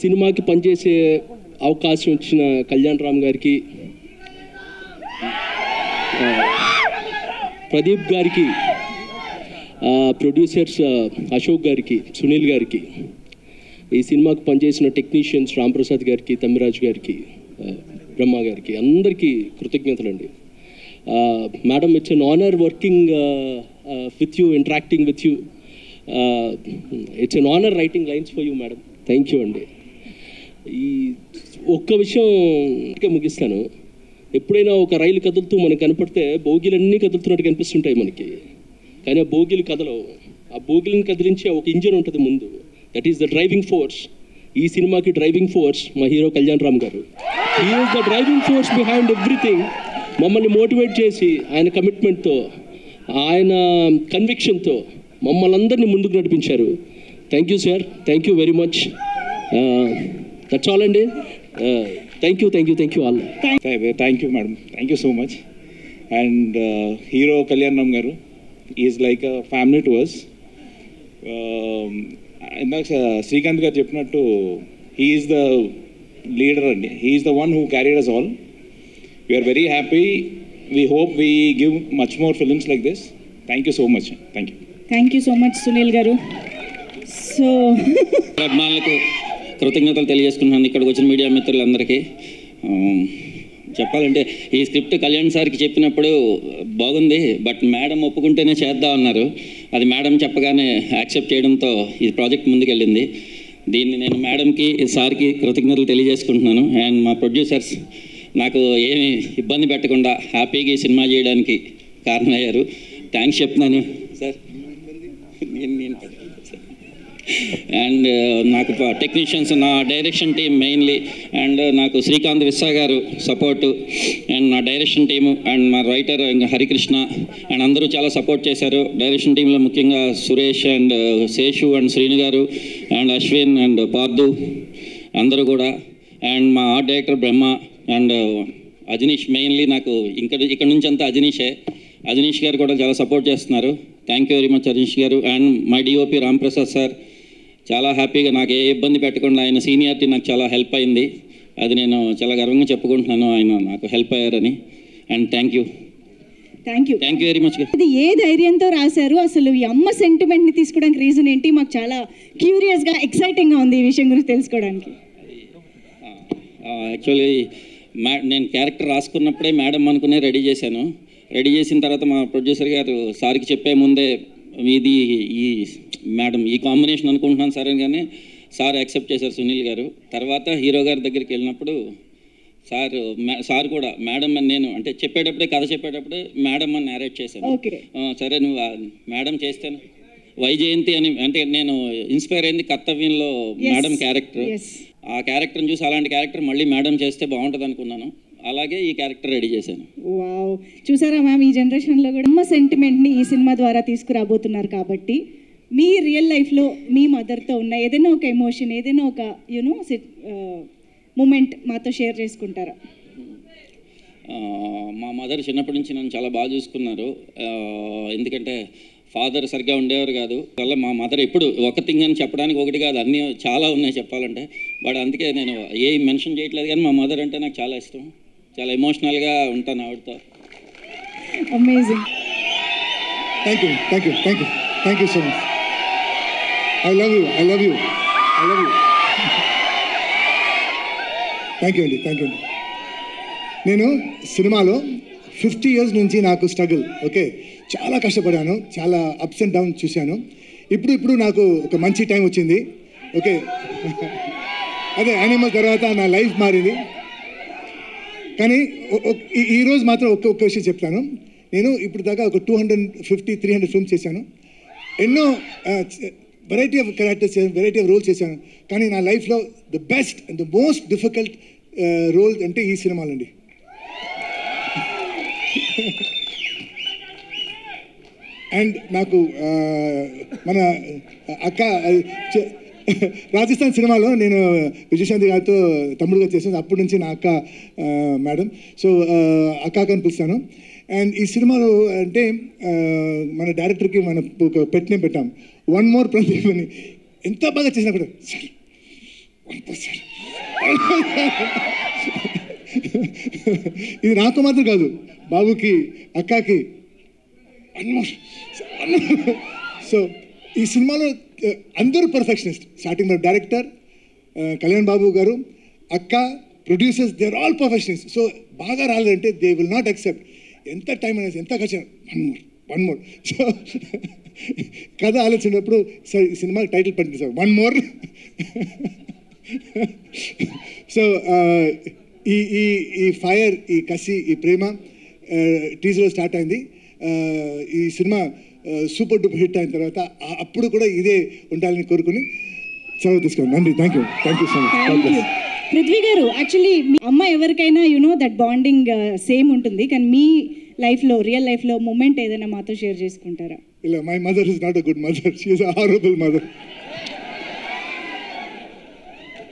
సినిమాకి పనిచేసే అవకాశం ఇచ్చిన కళ్యాణ్ రామ్ గారికి, ప్రదీప్ గారికి, ప్రొడ్యూసర్స్ అశోక్ గారికి, సునీల్ గారికి, ఈ సినిమాకి పనిచేసిన టెక్నీషియన్స్ రాంప్రసాద్ గారికి, తమ్మిరాజు గారికి, బ్రహ్మ గారికి, అందరికీ కృతజ్ఞతలండి. Madam, it's an honour working with you, interacting with you. It's an honour writing lines for you madam. Thank you అండి. ఈ ఒక్క విషయం ముగిస్తాను. ఎప్పుడైనా ఒక రైలు కదులుతూ మనకు కనపడితే బోగీలన్నీ కదులుతున్నట్టు కనిపిస్తుంటాయి మనకి, కానీ ఆ బోగీలు కదలవు. ఆ బోగీలను కదిలించే ఒక ఇంజిన్ ఉంటుంది ముందు, that is the driving force. ఈ సినిమాకి డ్రైవింగ్ ఫోర్స్ మా హీరో కళ్యాణ్ రామ్ గారు. He is the driving force behind everything. మమ్మల్ని మోటివేట్ చేసి ఆయన కమిట్మెంట్తో, ఆయన కన్విక్షన్తో మమ్మల్ని అందరినీ ముందుకు నడిపించారు. Thank you sir, thank you very much. That's all అండి. Thank you all. Thank you madam, thank you so much. And hero Kalyan Ram గారు is like a family to us. ఇందాక శ్రీకాంత్ గారు చెప్పినట్టు హీఈస్ ద లీడర్ అండి. He is the one who carried us all. We are very happy. We hope we give much more films like this. Thank you so much. Thank you so much Sunil garu. So అభిమానులకు కృతజ్ఞతలు తెలియజేసుకున్నాను. ఇక్కడికి వచ్చిన media మిత్రులందరికీ చెప్పాలంటే, ఈ script Kalyan సార్కి చెప్పినప్పుడు బాగుంది, బట్ మేడం ఒప్పుకుంటేనే చేద్దాం అన్నారు. అది మేడం చెప్పగానే యాక్సెప్ట్ చేయడంతో ఈ ప్రాజెక్ట్ ముందుకెళ్ళింది. దీన్ని నేను మేడంకి, సార్కి కృతజ్ఞతలు తెలియజేసుకుంటున్నాను. అండ్ మా ప్రొడ్యూసర్స్ నాకు ఏమి ఇబ్బంది పెట్టకుండా హ్యాపీగా ఈ సినిమా చేయడానికి కారణమయ్యారు. థ్యాంక్స్ చెప్తున్నాను సార్. అండ్ నాకు టెక్నీషియన్స్, నా డైరెక్షన్ టీం మెయిన్లీ, అండ్ నాకు శ్రీకాంత్ విస్సా గారు సపోర్టు, అండ్ నా డైరెక్షన్ టీము, అండ్ మా రైటర్ హరికృష్ణ, అండ్ అందరూ చాలా సపోర్ట్ చేశారు. డైరెక్షన్ టీంలో ముఖ్యంగా సురేష్ అండ్ శేషు అండ్ శ్రీను గారు అండ్ అశ్విన్ అండ్ పార్దు అందరూ కూడా, అండ్ మా art director Brahma and Ajaneesh. Mainly నాకు ఇక్కడ నుంచి అంతా అజనీష్ గారు కూడా చాలా సపోర్ట్ చేస్తున్నారు. Thank you very much Ajaneesh గారు. And my DOP Ramprasad sir చాలా హ్యాపీగా, నాకు ఏ ఇబ్బంది పెట్టకుండా ఆయన సీనియారిటీ నాకు చాలా హెల్ప్ అయింది. అది నేను చాలా గర్వంగా చెప్పుకుంటున్నాను, ఆయన నాకు హెల్ప్ అయ్యారని. And thank you very much. ఇది ఏ ధైర్యంతో రాశారు? అసలు ఈ అమ్మ సెంటిమెంట్ని తీసుకోవడానికి రీజన్ ఏంటి? మాకు చాలా క్యూరియస్గా, ఎక్సైటింగ్గా ఉంది ఈ విషయం గురించి తెలుసుకోవడానికి. యాక్చువల్లీ నేను క్యారెక్టర్ రాసుకున్నప్పుడే మేడం అనుకునే రెడీ చేశాను. రెడీ చేసిన తర్వాత మా ప్రొడ్యూసర్ గారు సార్కి చెప్పే ముందే, ఇది ఈ మేడం ఈ కాంబినేషన్ అనుకుంటున్నాను సార్ అని, కానీ సార్ యాక్సెప్ట్ చేశారు సునీల్ గారు. తర్వాత హీరో గారి దగ్గరికి వెళ్ళినప్పుడు సార్ కూడా మేడం అని, నేను అంటే కథ చెప్పేటప్పుడే మేడం అని నేరేట్ చేశాను. సరే నువ్వు మేడం చేస్తాను, వైజయంతి అని, అంటే నేను ఇన్స్పైర్ అయింది కర్తవ్యంలో మేడం క్యారెక్టర్. ఆ క్యారెక్టర్ని చూసి అలాంటి క్యారెక్టర్ మళ్ళీ మేడం చేస్తే బాగుంటుంది అనుకున్నాను. అలాగే ఈ క్యారెక్టర్ రెడీ చేశాను. వావ్, చూసారా మ్యామ్, ఈ జనరేషన్లో కూడా అమ్మ సెంటిమెంట్ని ఈ సినిమా ద్వారా తీసుకురాబోతున్నారు. కాబట్టి మీ రియల్ లైఫ్లో మీ మదర్తో ఉన్న ఏదైనా ఒక ఎమోషన్, ఏదైనా ఒక మూమెంట్ మాతో షేర్ చేసుకుంటారా? మా మదర్ చిన్నప్పటి నుంచి నన్ను చాలా బాగా చూసుకున్నారు. ఎందుకంటే ఫాదర్ సరిగ్గా ఉండేవారు కాదు. వల్ల మా మదర్ ఎప్పుడు ఒక థింగ్ అని చెప్పడానికి ఒకటి కాదు, అన్నీ చాలా ఉన్నాయి చెప్పాలంటే. బట్ అందుకే నేను ఏ మెన్షన్ చేయట్లేదు, కానీ మా మదర్ అంటే నాకు చాలా ఇష్టం. చాలా ఎమోషనల్గా ఉంటాను ఆవిడతో. Amazing. Thank you so much. I love you. Thank you అండి. నేను సినిమాలో 50 years నుంచి నాకు స్ట్రగుల్, ఓకే, చాలా కష్టపడాను, చాలా అప్స్ అండ్ డౌన్స్ చూశాను. ఇప్పుడు నాకు ఒక మంచి టైం వచ్చింది, ఓకే. అదే యానిమల్ తర్వాత నా లైఫ్ మారింది. కానీ ఈరోజు మాత్రం ఒక్క విషయం చెప్తాను. నేను ఇప్పుడు దాకా ఒక 250-300 ఫిల్మ్స్ చేశాను. ఎన్నో variety of characters, variety of roles చేశాను. కానీ నా లైఫ్లో the best and the most difficult role అంటే ఈ సినిమాలండి. అండ్ నాకు మన అక్క రాజస్థాన్ సినిమాలో నేను విజయశాంతి గారితో తమ్ముడుగా చేశాను. అప్పటి నుంచి నా అక్క మేడం, సో అక్క అని పిలుస్తాను. అండ్ ఈ సినిమాలో అంటే మన డైరెక్టర్కి మన ఒక పెట్ నేమ్ పెట్టాం, వన్ మోర్ ప్రదీప్ అని. ఎంత బాగా చేసినా కూడా 1%. ఇది నాకు మాత్రం కాదు, బాబుకి, అక్కకి, సో ఈ సినిమాలో అందరూ perfectionist. Starting director Kalyan Babu garu, అక్క, producers, they are all perfectionist. So బాగా రాలేదంటే దే విల్ నాట్ యాక్సెప్ట్. ఎంత టైం అనేది, ఎంత ఖర్చు, వన్ మోర్. సో కథ ఆలోచించినప్పుడు సార్ ఈ సినిమాకి టైటిల్ పెట్టింది సార్, 1 more. సో ఈ ఈ ఈ ఫైర్, ఈ కసి, ఈ ప్రేమ టీజర్లో స్టార్ట్ అయింది. ఈ సినిమా సూపర్ డూపర్ హిట్ అయిన తర్వాత అప్పుడు కూడా ఇదే ఉండాలని కోరుకుని సెలవు తీసుకోండి. నండి, thank you so much. Prithvi గారు, యాక్చువల్లీ మీ అమ్మ ఎవరికైనా దట్ బాండింగ్ సేమ్ ఉంటుంది, కానీ మీ లైఫ్లో, రియల్ లైఫ్లో మూమెంట్ ఏదైనా మాతో షేర్ చేసుకుంటారా? ఇలా my mother is not a good mother, she is a horrible mother.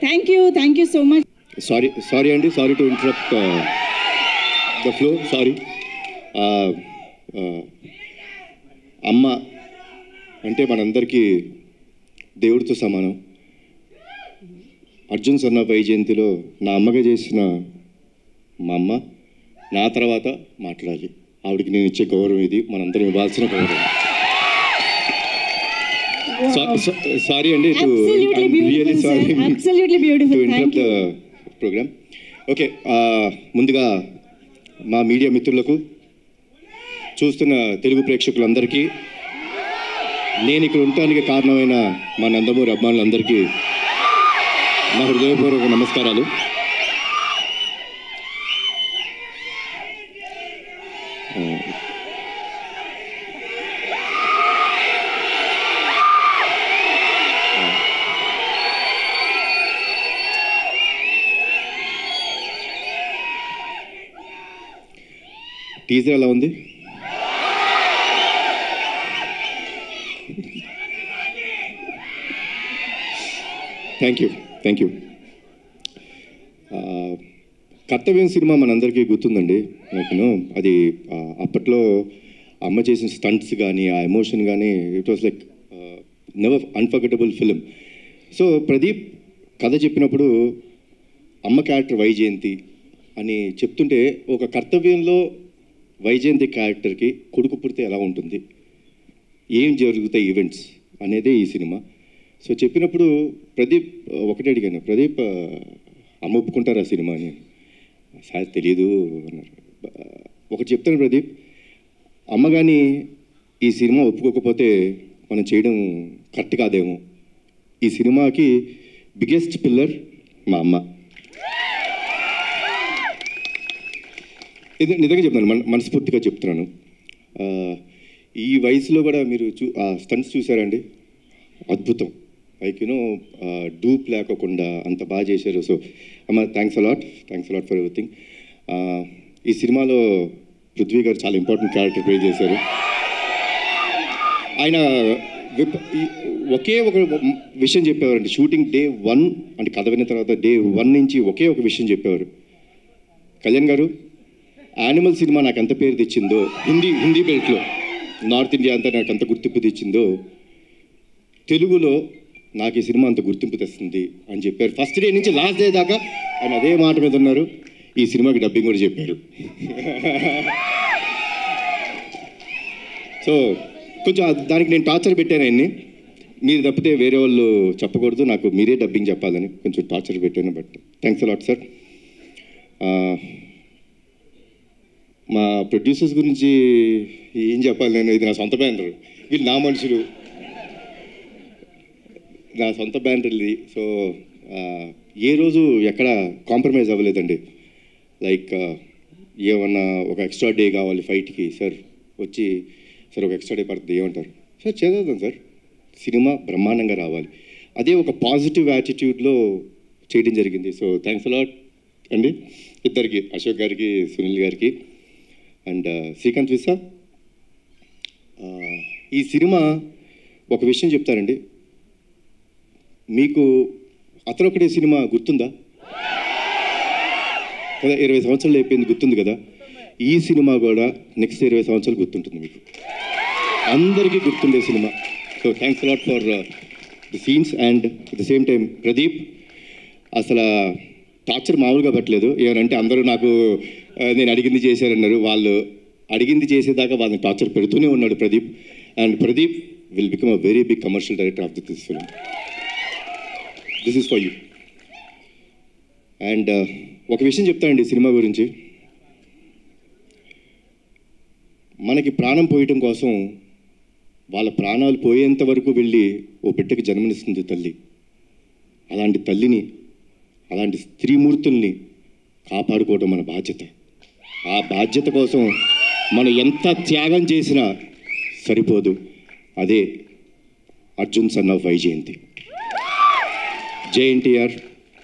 Thank you so much. Sorry అండి, sorry to interrupt the flow, sorry. అమ్మ అంటే మనందరికీ దేవుడితో సమానం. అర్జున్ సన్న వైజయంతిలో నా అమ్మగా చేసిన మా అమ్మ నా తర్వాత మాట్లాడాలి. ఆవిడకి నేను ఇచ్చే గౌరవం ఇది, మనందరం ఇవ్వాల్సిన గౌరవం. సారీ అండి, really sorry to interrupt the programme. Okay, ముందుగా మా మీడియా మిత్రులకు, చూస్తున్న తెలుగు ప్రేక్షకులందరికీ, నేను ఇక్కడ ఉండటానికి కారణమైన మా నందమూరి అభిమానులందరికీ నా హృదయపూర్వక నమస్కారాలు. టీజర్ ఎలా ఉంది? Thank you. కర్తవ్యం సినిమా మనందరికీ గుర్తుందండి. అది అప్పట్లో అమ్మ చేసిన స్టంట్స్ కానీ, ఆ ఎమోషన్ కానీ, it was like never unforgettable film. So Pradeep కథ చెప్పినప్పుడు అమ్మ క్యారెక్టర్ వైజయంతి అని చెప్తుంటే, ఒక కర్తవ్యంలో వైజయంతి క్యారెక్టర్కి కొడుకు పుడితే ఎలా ఉంటుంది, ఏం జరుగుతాయి ఈవెంట్స్ అనేదే ఈ సినిమా. సో చెప్పినప్పుడు ప్రదీప్ ఒకటే అడిగాను, ప్రదీప్ అమ్మ ఒప్పుకుంటారా సినిమా అని. సార్ తెలీదు అన్నారు. ఒకటి చెప్తాను ప్రదీప్, అమ్మ కానీ ఈ సినిమా ఒప్పుకోకపోతే మనం చేయడం కరెక్ట్ కాదేమో. ఈ సినిమాకి బిగ్గెస్ట్ పిల్లర్ మా అమ్మ. ఇది నిజంగా చెప్తున్నాను, మనస్ఫూర్తిగా చెప్తున్నాను. ఈ వయసులో కూడా మీరు ఆ స్టంట్స్ చూసారండి, అద్భుతం. లైక్ డూప్ లేకోకుండా అంత బాగా చేశారు. సో అమ్మ, థ్యాంక్స్ అలాట్ ఫర్ ఎవ్రీథింగ్. ఈ సినిమాలో పృథ్వీ గారు చాలా ఇంపార్టెంట్ క్యారెక్టర్ ప్లే చేశారు. ఆయన ఒకే ఒక విషయం చెప్పేవారండి. షూటింగ్ డే 1 అంటే కథ విన్న తర్వాత డే 1 నుంచి ఒకే ఒక విషయం చెప్పేవారు, కళ్యాణ్ గారు, యానిమల్ సినిమా నాకు ఎంత పేరు తెచ్చిందో, హిందీ బెల్ట్లో నార్త్ ఇండియా అంతా నాకు ఎంత గుర్తింపు తెచ్చిందో, తెలుగులో నాకు ఈ సినిమా అంత గుర్తింపు తెస్తుంది అని చెప్పారు. ఫస్ట్ డే నుంచి లాస్ట్ డే దాకా ఆయన అదే మాట మీద ఉన్నారు. ఈ సినిమాకి డబ్బింగ్ కూడా చెప్పారు. సో కొంచెం దానికి నేను టార్చర్ పెట్టాను ఆయన్ని. మీరు తప్పితే వేరే వాళ్ళు చెప్పకూడదు, నాకు మీరే డబ్బింగ్ చెప్పాలని కొంచెం టార్చర్ పెట్టాను. But thanks a lot sir. మా ప్రొడ్యూసర్స్ గురించి ఏం చెప్పాలి నేను, ఇది నా సొంత బ్యానర్, వీళ్ళు నా మనుషులు, నా సొంత బ్యానర్ ఇది. సో ఏ రోజు ఎక్కడ కాంప్రమైజ్ అవ్వలేదండి. లైక్ ఏమన్నా ఒక ఎక్స్ట్రా డే కావాలి ఫైట్కి, సార్ వచ్చి సార్ ఒక ఎక్స్ట్రా డే పడుతుంది ఏమంటారు, సార్ చేద్దాం సార్, సినిమా బ్రహ్మాండంగా రావాలి. అదే ఒక పాజిటివ్ యాటిట్యూడ్లో చేయడం జరిగింది. సో థ్యాంక్స్ అలాట్ అండి ఇద్దరికి, అశోక్ గారికి, సునీల్ గారికి అండ్ శ్రీకాంత్ విసా. ఈ సినిమా ఒక విషయం చెప్తారండి, మీకు అతనొక్కడే సినిమా గుర్తుందా కదా, 20 సంవత్సరాలు అయిపోయింది, గుర్తుంది కదా. ఈ సినిమా కూడా నెక్స్ట్ 20 సంవత్సరాలు గుర్తుంటుంది మీకు అందరికీ, గుర్తుండే cinema. So thanks a lot for the scenes. And at the same time Pradeep, అసలు టార్చర్ మామూలుగా పట్టలేదు. ఏమంటే అందరూ నాకు నేను అడిగింది చేశారన్నారు. వాళ్ళు అడిగింది చేసేదాకా వాళ్ళని టార్చర్ పెడుతూనే ఉన్నాడు Pradeep. And Pradeep will become a very big commercial director of this film. This is for you. And ఒక విషయం చెప్తానండి సినిమా గురించి. మనకి ప్రాణం పోయటం కోసం వాళ్ళ ప్రాణాలు పోయేంత వరకు వెళ్ళి ఓ బిడ్డకి జన్మనిస్తుంది తల్లి. అలాంటి తల్లిని, అలాంటి స్త్రీమూర్తుల్ని కాపాడుకోవడం మన బాధ్యత. ఆ బాధ్యత కోసం మనం ఎంత త్యాగం చేసినా సరిపోదు. అదే అర్జున్ సన్ ఆఫ్ వైజయంతి. జై ఎన్టీఆర్,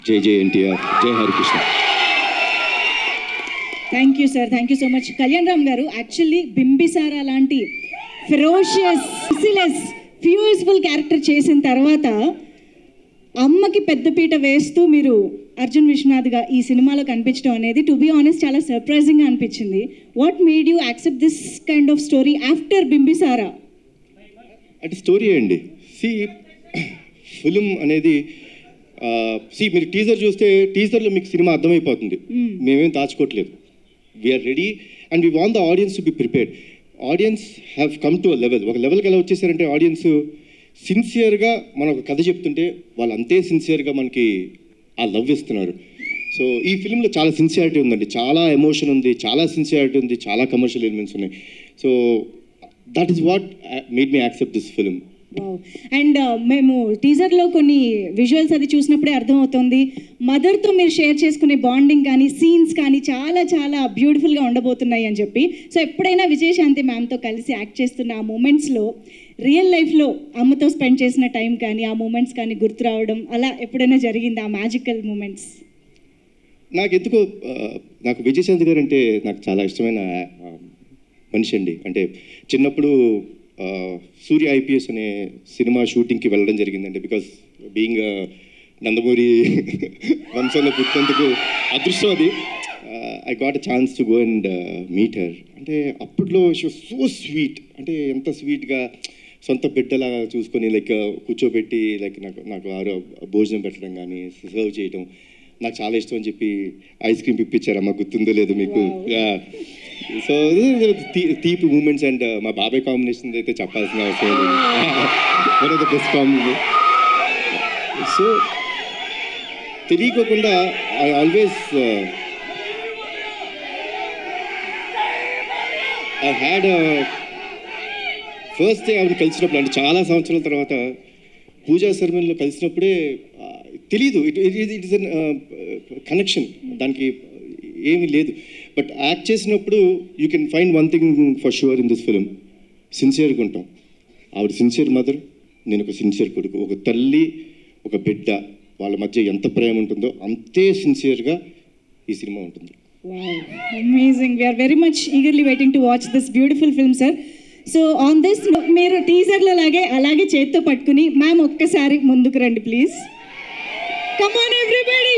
జై జై ఎన్టీఆర్, జై Harikrishna. Thank you sir, thank you so much. Kalyan Ram గారు, యాక్చువల్లీ బింబిసారా లాంటి ఫెరోషియస్, ఫ్యూస్ఫుల్ క్యారెక్టర్ చేసిన తర్వాత అమ్మకి పెద్దపీట వేస్తూ మీరు అర్జున్ విశ్వనాథ్గా ఈ సినిమాలో కనిపించడం అనేది టు బీ ఆనెస్ట్ చాలా సర్ప్రైజింగ్గా అనిపించింది. What made you accept this kind of story after Bimbisara? అంటే స్టోరీ అండి. ఫిలిం అనేది మీరు టీజర్ చూస్తే టీజర్లో మీకు సినిమా అర్థమైపోతుంది. మేమేం దాచుకోవట్లేదు. We're ready and we want the audience to be prepared. Audience have come to a level. ఒక లెవెల్కి ఎలా వచ్చేసారంటే ఆడియన్స్ సిన్సియర్గా మనం ఒక కథ చెప్తుంటే వాళ్ళు అంతే సిన్సియర్గా మనకి ఆ లవ్ ఇస్తున్నారు. సో ఈ ఫిలింలో చాలా సిన్సియారిటీ ఉందండి, చాలా ఎమోషన్ ఉంది, చాలా సిన్సియారిటీ ఉంది, చాలా కమర్షియల్ ఎలిమెంట్స్ ఉన్నాయి. So that is what made me accept this film. And మేము టీజర్లో కొన్ని విజువల్స్ అది చూసినప్పుడే అర్థమవుతుంది, మదర్తో మీరు షేర్ చేసుకునే బాండింగ్ కానీ సీన్స్ కానీ చాలా చాలా బ్యూటిఫుల్గా ఉండబోతున్నాయి అని చెప్పి. సో ఎప్పుడైనా విజయశాంతి మ్యామ్తో కలిసి యాక్ట్ చేస్తున్న ఆ మూమెంట్స్లో రియల్ లైఫ్లో అమ్మతో స్పెండ్ చేసిన టైం కానీ ఆ మూమెంట్స్ కానీ గుర్తు రావడం అలా ఎప్పుడైనా జరిగింది ఆ మ్యాజికల్ మూమెంట్స్? నాకు విజయశాంతి గారు అంటే నాకు చాలా ఇష్టమైన మనిషి అండి. అంటే చిన్నప్పుడు సూర్య ఐపీఎస్ అనే సినిమా షూటింగ్కి వెళ్ళడం జరిగిందండి. బికాస్ బీయింగ్ నందమూరి వంశంలో పుట్టినందుకు అదృష్టం అది. I got a chance to go and meet her. అంటే అప్పట్లో షీ వాస్ సో స్వీట్. అంటే ఎంత స్వీట్గా సొంత బిడ్డలా చూసుకొని లైక్ కూర్చోబెట్టి లైక్ నాకు భోజనం పెట్టడం కానీ సర్వ్ చేయడం నాకు చాలా ఇష్టం అని చెప్పి ఐస్ క్రీమ్ ఇప్పించారమ్మా, గుర్తుందో లేదు మీకు? సో తీపి మూమెంట్స్. అండ్ మా బాబాయ్ కాంబినేషన్ అయితే చెప్పాల్సిన అవసరం లేదు. One of the best combination. So తెలియకోకుండా I always I had first day ఆవిడ కలిసినప్పుడు, అంటే చాలా సంవత్సరాల తర్వాత పూజా సెరమనీలో కలిసినప్పుడే తెలీదు, ఇట్ ఇస్ అన్ కనెక్షన్, దానికి ఏమీ లేదు. బట్ యాక్ట్ చేసినప్పుడు you can find one thing for sure in this film, సిన్సియర్గా ఉంటాం. ఆవిడ సిన్సియర్ మదర్, నేను ఒక సిన్సియర్ కొడుకు. ఒక తల్లి ఒక బిడ్డ వాళ్ళ మధ్య ఎంత ప్రేమ ఉంటుందో అంతే సిన్సియర్గా ఈ సినిమా ఉంటుంది. Wow, amazing. We are very much eagerly waiting to watch this beautiful film, sir. So on this, మీరు టీజర్లో అలాగే చేత్తో పట్టుకుని మ్యామ్ ఒక్కసారి ముందుకు రండి please. Come on everybody.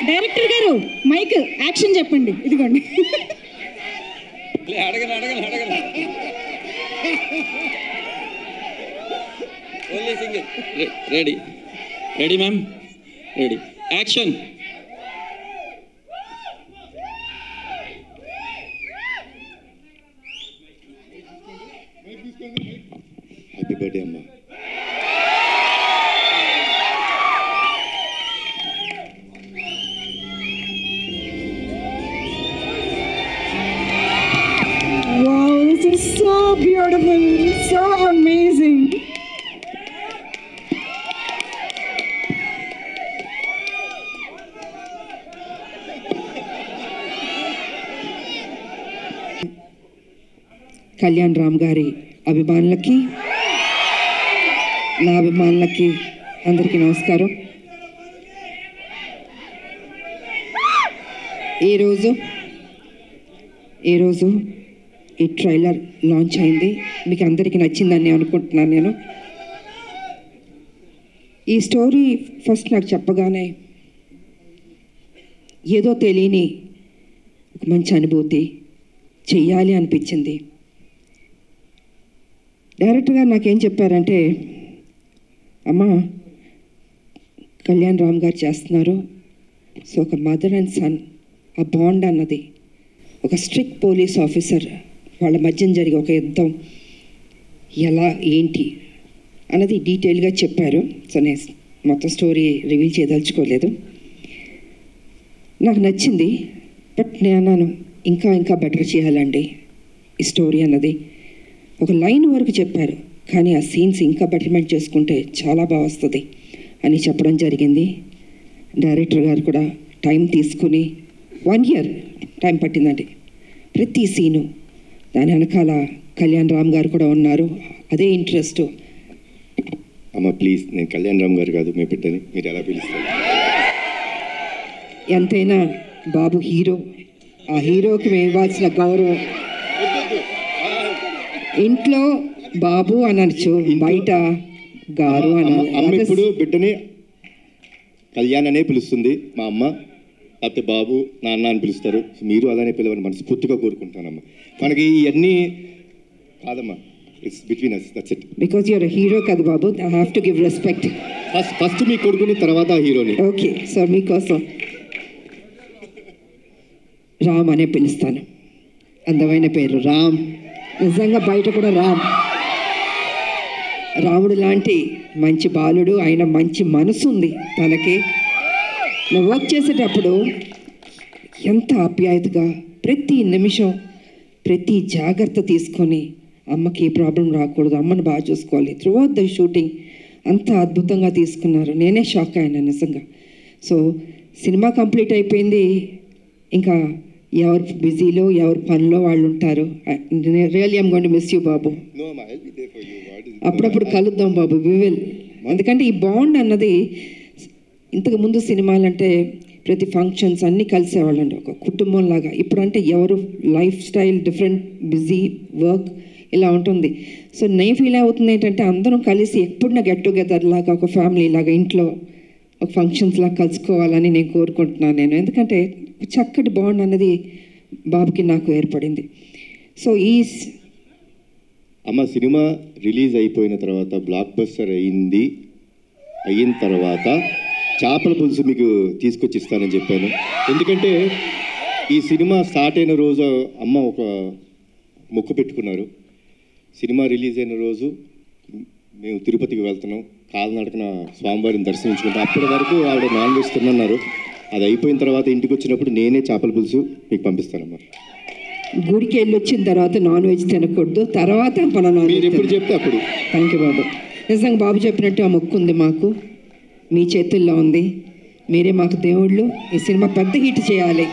Director గారు మైక్ యాక్షన్ చెప్పండి. ఇదిగోండి. Only single. Ready ready ma'am, ready, action. Happy birthday అమ్మా. Wow, this is so beautiful, so amazing. Kalyan Ram గారి అభిమానులకి, నా అభిమానులకి అందరికీ నమస్కారం. ఈరోజు ఈ ట్రైలర్ లాంచ్ అయింది. మీకు అందరికీ నచ్చిందని అనుకుంటున్నాను. నేను ఈ స్టోరీ ఫస్ట్ నాకు చెప్పగానే ఏదో తెలియని ఒక మంచి అనుభూతి, చెయ్యాలి అనిపించింది. డైరెక్టర్ గారు నాకేం చెప్పారంటే, అమ్మ కళ్యాణ్ రామ్ గారు చేస్తున్నారు, సో ఒక మదర్ అండ్ సన్ ఆ బాండ్ అన్నది, ఒక స్ట్రిక్ట్ పోలీస్ ఆఫీసర్ వాళ్ళ మధ్యన జరిగే ఒక యుద్ధం ఎలా ఏంటి అన్నది డీటెయిల్గా చెప్పారు. సో నేను మొత్తం స్టోరీ రివీల్ చేయదలుచుకోలేదు. నాకు నచ్చింది. బట్ నేను అన్నాను ఇంకా ఇంకా బెటర్ చేయాలండి ఈ స్టోరీ అన్నది. ఒక లైన్ వరకు చెప్పారు, కానీ ఆ సీన్స్ ఇంకా బెటర్మెంట్ చేసుకుంటే చాలా బాగా వస్తుంది అని చెప్పడం జరిగింది. డైరెక్టర్ గారు కూడా టైం తీసుకుని 1 year టైం పట్టిందండి. ప్రతి సీను దాని వెనకాల కళ్యాణ్ రామ్ గారు కూడా ఉన్నారు. అదే ఇంట్రెస్ట్. అమ్మ ప్లీజ్, నేను కళ్యాణ్ రామ్ గారు కాదు మీ బిడ్డని, మీరు ఎలా పిలుస్తారు? ఎంతైనా బాబు హీరో, ఆ హీరోకి మేము ఇవ్వాల్సిన గౌరవం. ఇంట్లో బాబు అనొచ్చు, బయట గారు అమ్మ ఇప్పుడు బిడ్డని కళ్యాణ్ అనే పిలుస్తుంది మా అమ్మ, లేకపోతే బాబు నాన్న అని పిలుస్తారు. మీరు అలానే పిలవని మనస్ఫూర్తిగా కోరుకుంటానమ్మా. మనకి ఇవన్నీ కాదమ్మా, it's between us, that's it. Because you're hero కదా బాబు, I have to give respect. First మీ కొడుకుని, తర్వాత హీరోని. ఓకే, సో మీకోసం రామ్ అనే పిలుస్తాను. అందమైన పేరు రామ్. నిజంగా బయట కూడా రాముడు లాంటి మంచి బాలుడు, ఆయన మంచి మనసు ఉంది తనకి. నువ్వు వర్క్ చేసేటప్పుడు ఎంత ఆప్యాయతగా ప్రతి నిమిషం ప్రతి జాగ్రత్త తీసుకొని, అమ్మకి ఏ ప్రాబ్లం రాకూడదు, అమ్మని బాగా చూసుకోవాలి. త్రూఅవుట్ ద షూటింగ్ అంత అద్భుతంగా తీసుకున్నారు. నేనే షాక్ అయినా నిజంగా. సో సినిమా కంప్లీట్ అయిపోయింది. ఇంకా ఎవరు బిజీలో ఎవరు పనిలో వాళ్ళు ఉంటారు. Really I'm going to miss you బాబు. అప్పుడప్పుడు కలుద్దాం బాబు, వి విల్. ఎందుకంటే ఈ బాండ్ అన్నది, ఇంతకుముందు సినిమాలంటే ప్రతి ఫంక్షన్స్ అన్నీ కలిసేవాళ్ళండి ఒక కుటుంబంలాగా. ఇప్పుడంటే ఎవరు life style different, busy work ఇలా ఉంటుంది. సో నేను ఫీల్ అవుతుంది ఏంటంటే అందరం కలిసి ఎప్పుడైనా గెట్ టుగెదర్ లాగా, ఒక ఫ్యామిలీ లాగా ఇంట్లో ఒక ఫంక్షన్స్ లాగా కలుసుకోవాలని నేను కోరుకుంటున్నాను నేను. ఎందుకంటే చక్కటి బాండ్ అన్నది బాబుకి నాకు ఏర్పడింది. సో అమ్మ సినిమా రిలీజ్ అయిపోయిన తర్వాత, బ్లాక్ బస్టర్ అయిన తర్వాత చేపల పులుసు మీకు తీసుకొచ్చి ఇస్తానని చెప్పాను. ఎందుకంటే ఈ సినిమా స్టార్ట్ అయిన రోజు అమ్మ ఒక మొక్కు పెట్టుకున్నారు. సినిమా రిలీజ్ అయిన రోజు మేము తిరుపతికి వెళ్తున్నాం, కాలినడకన స్వామివారిని దర్శించుకుంటాం. అప్పటి వరకు ఆవిడ నాన్ వెజ్ తిన్నారు. అది అయిపోయిన తర్వాత ఇంటికి వచ్చినప్పుడు నేనే చేపల పులుసు మీకు పంపిస్తానమ్మా. గుడికి వెళ్ళి వచ్చిన తర్వాత నాన్ వెజ్ తినకూడదు, తర్వాత మన మీరు ఎప్పుడు చెప్తే అప్పుడు. థ్యాంక్ యూ బాబు. నిజంగా బాబు చెప్పినట్టు ఆ మొక్కు ఉంది మాకు, మీ చేతుల్లో ఉంది. మీరే మాకు దేవుళ్ళు. ఈ సినిమా పెద్ద హిట్ చేయాలి.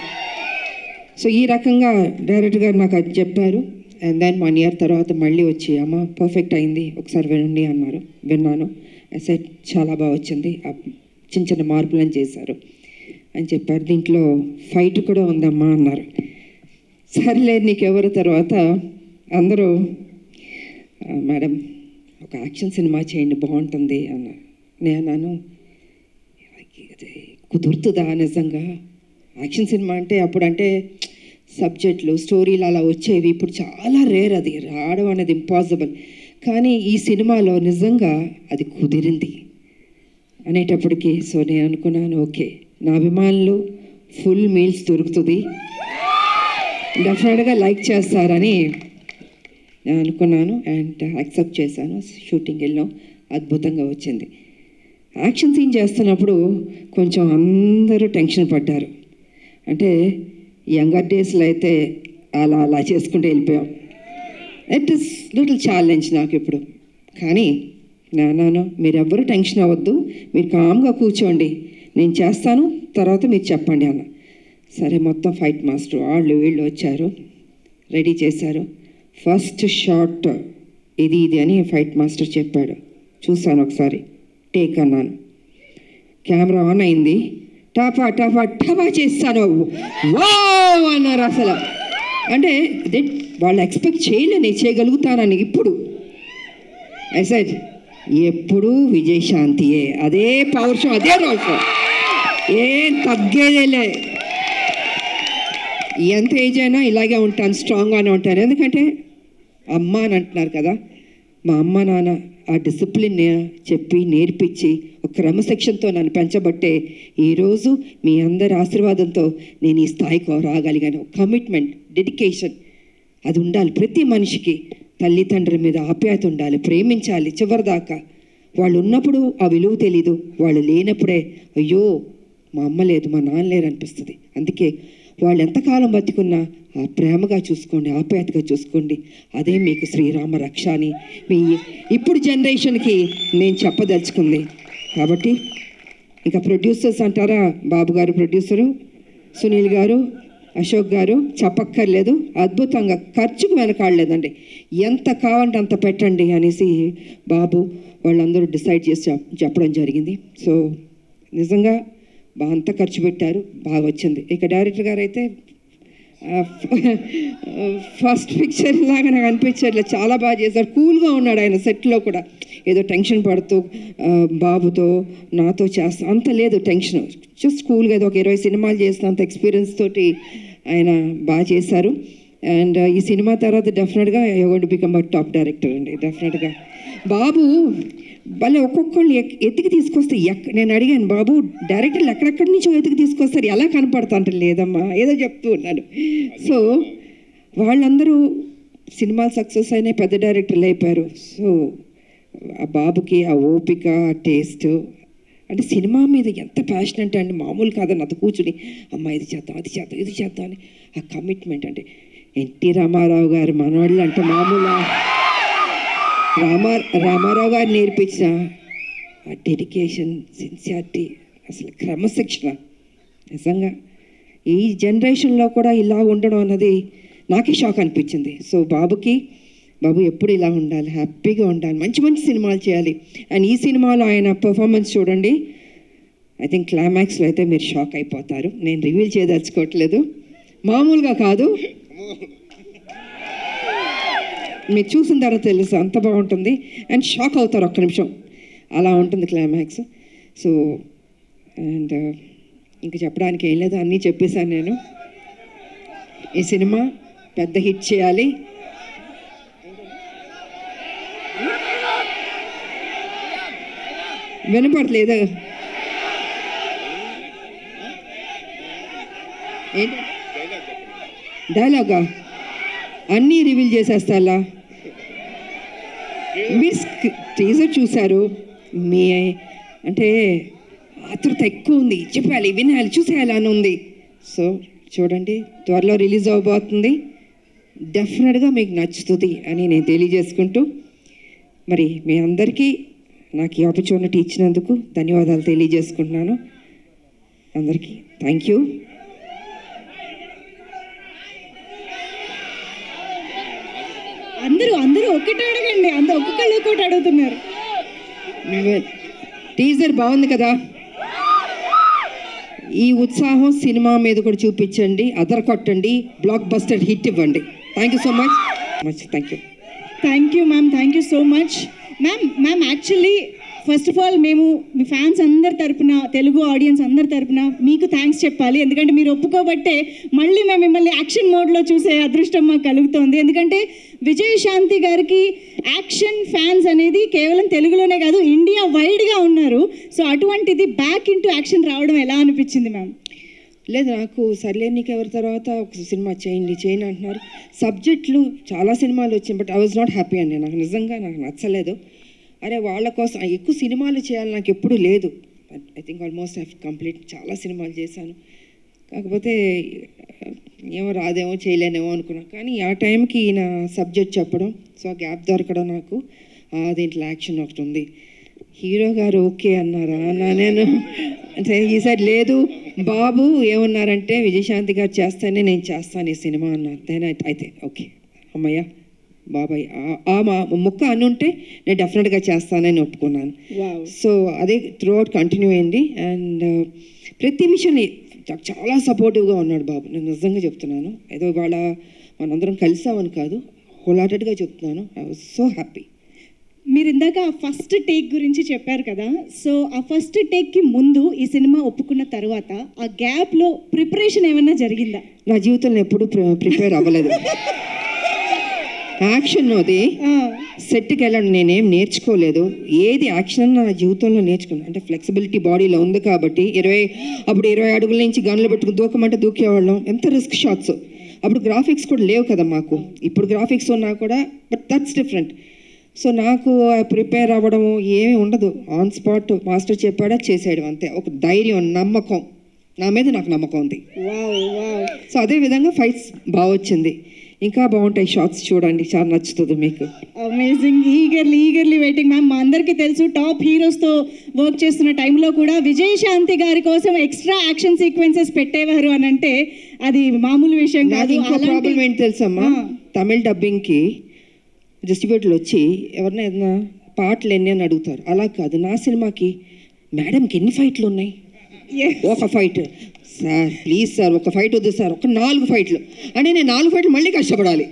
సో ఈ రకంగా డైరెక్టర్ గారు నాకు అది చెప్పారు. అండ్ దెన్ 1 year తర్వాత మళ్ళీ వచ్చి, అమ్మ పర్ఫెక్ట్ అయింది, ఒకసారి వినండి అన్నారు. విన్నాను. సెట్ చాలా బాగా వచ్చింది, చిన్న చిన్న మార్పులను చేశారు అని చెప్పారు. దీంట్లో ఫైట్ కూడా ఉందమ్మా అన్నారు. సర్లేదు నీకెవరు. తర్వాత అందరూ మేడం ఒక యాక్షన్ సినిమా చేయండి బాగుంటుంది అన్నారు. నేను అన్నాను కుదురుతుందా నిజంగా? యాక్షన్ సినిమా అంటే అప్పుడంటే సబ్జెక్టులు స్టోరీలు అలా వచ్చేవి, ఇప్పుడు చాలా రేర్, అది రావడం అనేది ఇంపాసిబుల్. కానీ ఈ సినిమాలో నిజంగా అది కుదిరింది అనేటప్పటికీ సో నేను అనుకున్నాను ఓకే, నా అభిమానులు ఫుల్ మీల్స్ దొరుకుతుంది, డెఫినెట్గా లైక్ చేస్తారని నేను అనుకున్నాను. అండ్ యాక్సెప్ట్ చేశాను. షూటింగ్ వెళ్ళాం, అద్భుతంగా వచ్చింది. యాక్షన్ సీన్ చేస్తున్నప్పుడు కొంచెం అందరూ టెన్షన్ పడ్డారు. అంటే యంగర్ డేస్లో అయితే అలా చేసుకుంటూ వెళ్ళిపోయాం. ఇట్ ఈస్ లిటిల్ ఛాలెంజ్ నాకు ఇప్పుడు. కానీ నాన్న మీరెవ్వరూ టెన్షన్ అవ్వద్దు, మీరు కామ్గా కూర్చోండి, నేను చేస్తాను, తర్వాత మీరు చెప్పండి అన్న. సరే మొత్తం ఫైట్ మాస్టర్ వాళ్ళు వీళ్ళు వచ్చారు, రెడీ చేశారు. ఫస్ట్ షాట్ ఇది అని ఫైట్ మాస్టర్ చెప్పాడు. చూశాను ఒకసారి, టేక్ అన్నాను. కెమెరా ఆన్ అయింది. టపా టపా టపా చేస్తాను, వావ్ అన్నారు. అసలు అంటే వాళ్ళు ఎక్స్పెక్ట్ చేయలే నేను చేయగలుగుతానని. ఇప్పుడు ఐ సెడ్ ఎప్పుడు విజయశాంతియే, అదే పౌరుషం, అదే రోషం, ఏం తగ్గేదేలే. ఎంత ఏజ్ అయినా ఇలాగే ఉంటాను, స్ట్రాంగ్గానే ఉంటాను. ఎందుకంటే అమ్మ అని అంటున్నారు కదా, మా అమ్మ నాన్న ఆ డిసిప్లిన్ చెప్పి నేర్పించి ఒక క్రమశిక్షణతో నన్ను పెంచబట్టే ఈరోజు మీ అందరి ఆశీర్వాదంతో నేను ఈ స్థాయికి రాగలిగాను. కమిట్మెంట్, డెడికేషన్ అది ఉండాలి ప్రతి మనిషికి. తల్లిదండ్రుల మీద ఆప్యాయత ఉండాలి, ప్రేమించాలి చివరిదాకా. వాళ్ళు ఉన్నప్పుడు ఆ విలువ తెలీదు, వాళ్ళు లేనప్పుడే అయ్యో మా అమ్మ లేదు, మా నాన్న లేరు అనిపిస్తుంది. అందుకే వాళ్ళు ఎంతకాలం బతికున్నా ఆ ప్రేమగా చూసుకోండి, ఆప్యాయతగా చూసుకోండి. అదే మీకు శ్రీరామ రక్ష అని మీ ఇప్పుడు జనరేషన్కి నేను చెప్పదలుచుకుంది. కాబట్టి ఇంకా ప్రొడ్యూసర్స్ అంటారా, బాబు గారు ప్రొడ్యూసరు, సునీల్ గారు, అశోక్ గారు చెప్పక్కర్లేదు, అద్భుతంగా ఖర్చుకు వెనకాడలేదండి. ఎంత కావాలంటే అంత పెట్టండి అనేసి బాబు వాళ్ళందరూ డిసైడ్ చేసి చెప్పడం జరిగింది. సో నిజంగా అంత ఖర్చు పెట్టారు, బాగా వచ్చింది. ఇక డైరెక్టర్ గారు అయితే ఫస్ట్ పిక్చర్ లాగా నాకు అనిపించట్లే, చాలా బాగా చేశారు. కూల్గా ఉన్నాడు ఆయన సెట్లో కూడా, ఏదో టెన్షన్ పడుతూ బాబుతో నాతో చేస్తా అంత లేదు టెన్షన్, జస్ట్ కూల్గా ఏదో ఒక 20 సినిమాలు చేసిన అంత ఎక్స్పీరియన్స్ తోటి ఆయన బాగా చేశారు. అండ్ ఈ సినిమా తర్వాత డెఫినెట్గా you going to become a top director అండి. డెఫినెట్గా బాబు భలే ఒక్కొక్కళ్ళు ఎత్తికి తీసుకొస్తే నేను అడిగాను, బాబు డైరెక్టర్లు ఎక్కడెక్కడి నుంచో ఎత్తికి తీసుకొస్తారు, ఎలా కనపడతా అంటే లేదమ్మా ఏదో చెప్తూ ఉన్నాడు. సో వాళ్ళందరూ సినిమాలు సక్సెస్ అయినాయి, పెద్ద డైరెక్టర్లు అయిపోయారు. సో ఆ బాబుకి ఆ ఓపిక, ఆ టేస్ట్, అంటే సినిమా మీద ఎంత ప్యాషనెట్ అండి, మామూలు కాదని అది కూర్చుని అమ్మ ఇది చేద్దాం, అది చేద్దాం, ఇది చేద్దాం అని ఆ కమిట్మెంట్. అంటే ఎన్టీ రామారావు గారు మనవాళ్ళు అంటే మామూలు రామారావు గారు నేర్పించిన ఆ డెడికేషన్, సిన్సియారిటీ, అసలు క్రమశిక్షణ నిజంగా ఈ జనరేషన్లో కూడా ఇలా ఉండడం అన్నది నాకే షాక్ అనిపించింది. సో బాబు ఎప్పుడు ఇలా ఉండాలి, హ్యాపీగా ఉండాలి, మంచి మంచి సినిమాలు చేయాలి. అండ్ ఈ సినిమాలో ఆయన పర్ఫార్మెన్స్ చూడండి, ఐ థింక్ క్లైమాక్స్లో అయితే మీరు షాక్ అయిపోతారు. నేను రివీల్ చేయదలుచుకోవట్లేదు, మామూలుగా కాదు, మీరు చూసిన తర్వాత తెలుసు అంత బాగుంటుంది. అండ్ షాక్ అవుతారు ఒక్క నిమిషం, అలా ఉంటుంది క్లైమాక్స్. సో అండ్ ఇంకా చెప్పడానికి ఏం లేదు, అన్నీ చెప్పేశాను నేను. ఈ సినిమా పెద్ద హిట్ చేయాలి. వినపడలేదు ఏంటి డైలాగా, అన్నీ రివీల్ చేసేస్తా. మీరు టీజర్ చూశారు, మీ అంటే ఆతృత ఎక్కువ ఉంది, చెప్పాలి, వినాలి, చూసేయాలి అని ఉంది. సో చూడండి, త్వరలో రిలీజ్ అవబోతుంది, డెఫినెట్గా మీకు నచ్చుతుంది అని నేను తెలియజేసుకుంటూ, మరి మీ అందరికీ నాకు ఈ ఆపర్చునిటీ ఇచ్చినందుకు ధన్యవాదాలు తెలియజేసుకుంటున్నాను. అందరికీ థ్యాంక్ యూ. అందరూ ఒక్కటి అడగండి, ఒక్కొక్కళ్ళు ఒక్కటి అడుగుతున్నారు. టీజర్ బాగుంది కదా, ఈ ఉత్సాహం సినిమా మీద కూడా చూపించండి, కొట్టండి, బ్లాక్ బస్టర్ హిట్ ఇవ్వండి. Thank you so much. Thank you ma'am, thank you so much ma'am. Actually first of all మేము మీ ఫ్యాన్స్ అందరి తరపున, తెలుగు ఆడియన్స్ అందరి తరపున మీకు థ్యాంక్స్ చెప్పాలి. ఎందుకంటే మీరు ఒప్పుకోబట్టే మళ్ళీ మేము మిమ్మల్ని యాక్షన్ మోడ్లో చూసే అదృష్టం మాకు కలుగుతోంది. ఎందుకంటే విజయశాంతి గారికి యాక్షన్ ఫ్యాన్స్ అనేది కేవలం తెలుగులోనే కాదు, ఇండియా వైడ్గా ఉన్నారు. సో అటువంటిది బ్యాక్ ఇంటూ యాక్షన్ రావడం ఎలా అనిపించింది మ్యామ్? లేదు, నాకు సర్లే నీకు ఎవరి తర్వాత ఒక సినిమా చేయండి అంటున్నారు. సబ్జెక్టులు చాలా సినిమాలు వచ్చాయి, but I was not happy అండి. నాకు నిజంగా నచ్చలేదు. అరే వాళ్ళ కోసం ఎక్కువ సినిమాలు చేయాలి నాకు ఎప్పుడూ లేదు. I think almost I complete చాలా సినిమాలు చేశాను. కాకపోతే ఏమో రాదేమో చేయలేనేమో అనుకున్నాను. కానీ ఆ టైంకి ఈయన సబ్జెక్ట్ చెప్పడం, సో ఆ గ్యాప్ దొరకడం నాకు, దీంట్లో యాక్షన్ ఒకటి ఉంది, హీరో గారు ఓకే అన్నారా అన్నా నేను. అంటే ఈసారి లేదు, బాబు ఏమన్నారంటే విజయశాంతి గారు చేస్తానే నేను చేస్తాను ఈ సినిమా అన్నారు. దెన్ అయితే ఓకే అమ్మయ్య బాబాయ్ మా ముక్క అనుంటే నేను డెఫినెట్గా చేస్తానని ఒప్పుకున్నాను. సో అదే త్రూ అవుట్ కంటిన్యూ అయింది. అండ్ ప్రతి విషయం చాలా సపోర్టివ్గా ఉన్నాడు బాబు. నేను నిజంగా చెప్తున్నాను, ఏదో ఇవాళ మనందరం కలిసామని కాదు, హోల్ హార్టెడ్గా చెప్తున్నాను. I was so happy. మీరు ఇందాక ఆ ఫస్ట్ టేక్ గురించి చెప్పారు కదా, సో ఆ ఫస్ట్ టేక్కి ముందు ఈ సినిమా ఒప్పుకున్న తర్వాత ఆ గ్యాప్లో ప్రిపరేషన్ ఏమైనా జరిగిందా? నా జీవితంలో ఎప్పుడు ప్రిపేర్ అవ్వలేదు. యాక్షన్ అది సెట్కి వెళ్ళండి, నేనేం నేర్చుకోలేదు. ఏది యాక్షన్ నా జీవితంలో నేర్చుకున్నాను అంటే ఫ్లెక్సిబిలిటీ బాడీలో ఉంది కాబట్టి. 20 అడుగుల నుంచి గన్లు పెట్టుకుని దూకమంటే దూకేవాళ్ళం. ఎంత రిస్క్ షాట్స్. అప్పుడు గ్రాఫిక్స్ కూడా లేవు కదా మాకు. ఇప్పుడు గ్రాఫిక్స్ ఉన్నా కూడా, బట్ దట్స్ డిఫరెంట్. సో నాకు ప్రిపేర్ అవ్వడము ఏమీ ఉండదు. ఆన్ స్పాట్ మాస్టర్ చెప్పాడా చేసేయడం అంతే. ఒక ధైర్యం, నమ్మకం, నా మీద నాకు నమ్మకం ఉంది. సో అదే విధంగా ఫైట్స్ బాగా వచ్చింది. ఇంకా బాగుంటాయి షార్ట్స్, చూడండి, చాలా నచ్చుతుంది మీకు. అమేజింగ్. Eagerly waiting ma'am. మా అందరికీ తెలుసు టాప్ హీరోస్తో వర్క్ చేస్తున్న టైంలో కూడా విజయశాంతి గారి కోసం ఎక్స్ట్రా యాక్షన్ సీక్వెన్సెస్ పెట్టేవారు అని అంటే అది మామూలు విషయం కాదు. ఇంకో ప్రాబ్లం ఏంటి తెలుసమ్మా, తమిళ డబ్బింగ్కి డిస్ట్రిబ్యూటర్లు వచ్చి ఎవరైనా ఏదైనా పాటలు ఎన్ని అని అడుగుతారు. అలా కాదు, నా సినిమాకి మేడంకి ఎన్ని ఫైట్లు ఉన్నాయి? ఒక ఫైట్ సార్, ప్లీజ్ సార్ ఒక ఫైట్ వద్దు సార్, ఒక 4 ఫైట్లు అంటే నేను 4 ఫైట్లు మళ్ళీ కష్టపడాలి.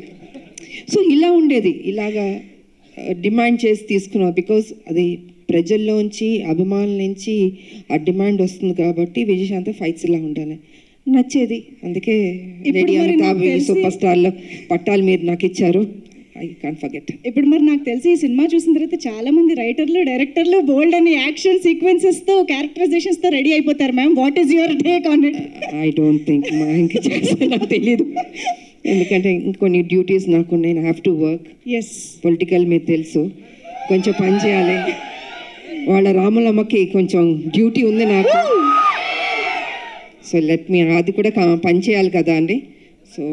సో ఇలా ఉండేది. ఇలాగా డిమాండ్ చేసి తీసుకున్నాం. బికాజ్ అది ప్రజల్లోంచి, అభిమానుల నుంచి ఆ డిమాండ్ వస్తుంది కాబట్టి విజయశాంతి ఫైట్స్ ఇలా ఉండాలి నచ్చేది. అందుకే రెడీ సూపర్ స్టార్లో పట్టాలు మీరు నాకు ఇచ్చారు. I can't forget. ఇప్పుడు మరి నాకు తెలిసి ఈ సినిమా చూసిన తర్వాత చాలా మంది రైటర్లు, డైరెక్టర్లు బోల్డ్ అని యాక్షన్ సీక్వెన్సెస్తో, క్యారెక్టరైజేషన్స్తో రెడీ అయిపోతారు. Ma'am, what is your take on it? I don't think ఇంకా చేస్తే నాకు తెలియదు. ఎందుకంటే ఇంకొన్ని డ్యూటీస్ నాకు ఉన్నాయి. I have to work. Political మీరు తెలుసు, కొంచెం పని చేయాలి. వాళ్ళ రాములమ్మకి కొంచెం డ్యూటీ ఉంది నాకు. సో లెట్ మీ, అది కూడా పని చేయాలి కదా అండి. సో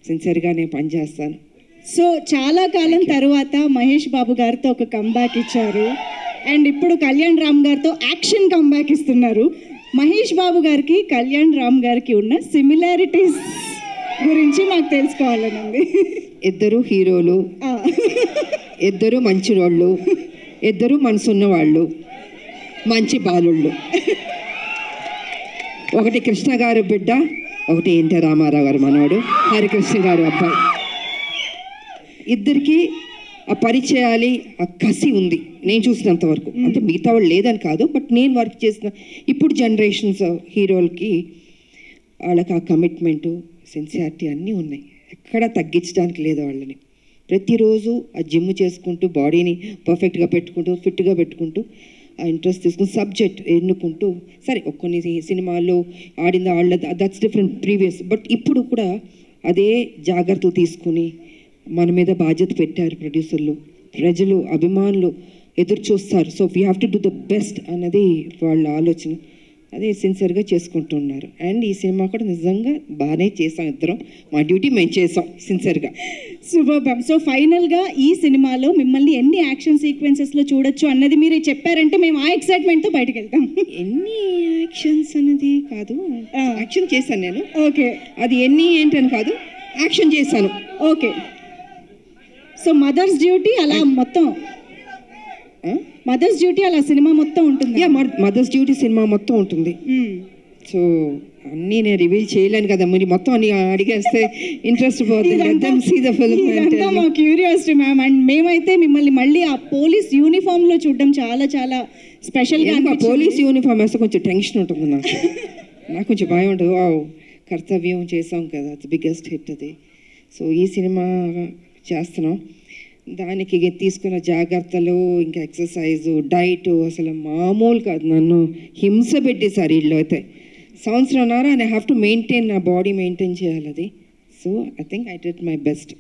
సిన్సియర్గా నేను పని చేస్తాను. సో చాలా కాలం తర్వాత మహేష్ బాబు గారితో ఒక కంబ్యాక్ ఇచ్చారు అండ్ ఇప్పుడు కళ్యాణ్ రామ్ గారితో యాక్షన్ కంబ్యాక్ ఇస్తున్నారు. మహేష్ బాబు గారికి కళ్యాణ్ రామ్ గారికి ఉన్న సిమిలారిటీస్ గురించి నాకు తెలుసుకోవాలనుంది. ఇద్దరు హీరోలు, ఇద్దరు మంచి వాళ్ళు, ఇద్దరు మనసున్న వాళ్ళు, మంచి బాలుళ్ళు. ఒకటి కృష్ణ గారు బిడ్డ, ఒకటి ఎన్టీ రామారావు గారు మనవాడు, హరికృష్ణ గారు అబ్బాయి. ఇద్దరికి ఆ పరిచయాలి, ఆ కసి ఉంది నేను చూసినంత వరకు. అంటే మిగతా వాళ్ళు లేదని కాదు, బట్ నేను వర్క్ చేసిన ఇప్పుడు జనరేషన్స్ హీరోలకి వాళ్ళకి ఆ కమిట్మెంటు, సిన్సియారిటీ అన్నీ ఉన్నాయి. ఎక్కడ తగ్గించడానికి లేదు వాళ్ళని. ప్రతిరోజు ఆ జిమ్ చేసుకుంటూ, బాడీని పర్ఫెక్ట్గా పెట్టుకుంటూ, ఫిట్గా పెట్టుకుంటూ, ఆ ఇంట్రెస్ట్ తీసుకుని సబ్జెక్ట్ ఎన్నుకుంటూ, సరే కొన్ని సినిమాల్లో ఆడింది వాళ్ళ దట్స్ డిఫరెంట్ ప్రీవియస్, బట్ ఇప్పుడు కూడా అదే జాగ్రత్తలు తీసుకుని మన మీద బాధ్యత పెట్టారు ప్రొడ్యూసర్లు, ప్రజలు, అభిమానులు ఎదురు చూస్తారు. So we have to do the best అన్నది వాళ్ళ ఆలోచన. అదే సిన్సియర్గా చేసుకుంటున్నారు. అండ్ ఈ సినిమా కూడా నిజంగా బాగానే చేసాం. ఇద్దరం మా డ్యూటీ మేము చేసాం సిన్సియర్గా. సూపర్. సో ఫైనల్గా ఈ సినిమాలో మిమ్మల్ని ఎన్ని యాక్షన్ సీక్వెన్సెస్లో చూడొచ్చు అన్నది మీరు చెప్పారంటే మేము ఆ ఎక్సైట్మెంట్తో బయటకు వెళ్తాం. ఎన్ని యాక్షన్స్ అన్నది కాదు, యాక్షన్ చేశాను నేను. ఓకే, అది ఎన్ని ఏంటని కాదు, యాక్షన్ చేశాను. ఓకే. సో మదర్స్ డ్యూటీ అలా మొత్తం, మదర్స్ డ్యూటీ అలా సినిమా మొత్తం ఉంటుంది. మదర్స్ డ్యూటీ సినిమా మొత్తం ఉంటుంది. సో అన్నీ నేను రివీల్ చేయలేను కదా, మీరు మొత్తం అన్ని అడిగేస్తే ఇంట్రెస్ట్ పోతుంది. మా క్యూరియాసిటీ మ్యామ్. అండ్ మేమైతే మిమ్మల్ని మళ్ళీ ఆ పోలీస్ యూనిఫామ్లో చూడడం చాలా చాలా స్పెషల్గా. పోలీస్ యూనిఫామ్ వేస్తే కొంచెం టెన్షన్ ఉంటుంది నాకు. నాకు కొంచెం భయం ఉంటుంది. కర్తవ్యం చేసాం కదా, బిగ్గెస్ట్ హిట్ అది. సో ఈ సినిమా చేస్తున్నాం, దానికి తీసుకున్న జాగ్రత్తలు, ఇంకా ఎక్సర్సైజు, డైట్ అసలు మామూలు కాదు. నన్ను హింస పెట్టేశారు వీళ్ళు. అయితే సంవత్సరంన్నర ఐ హ్యావ్ టు మెయింటైన్, నా బాడీ మెయింటైన్ చేయాలి అది. So I think I did my best.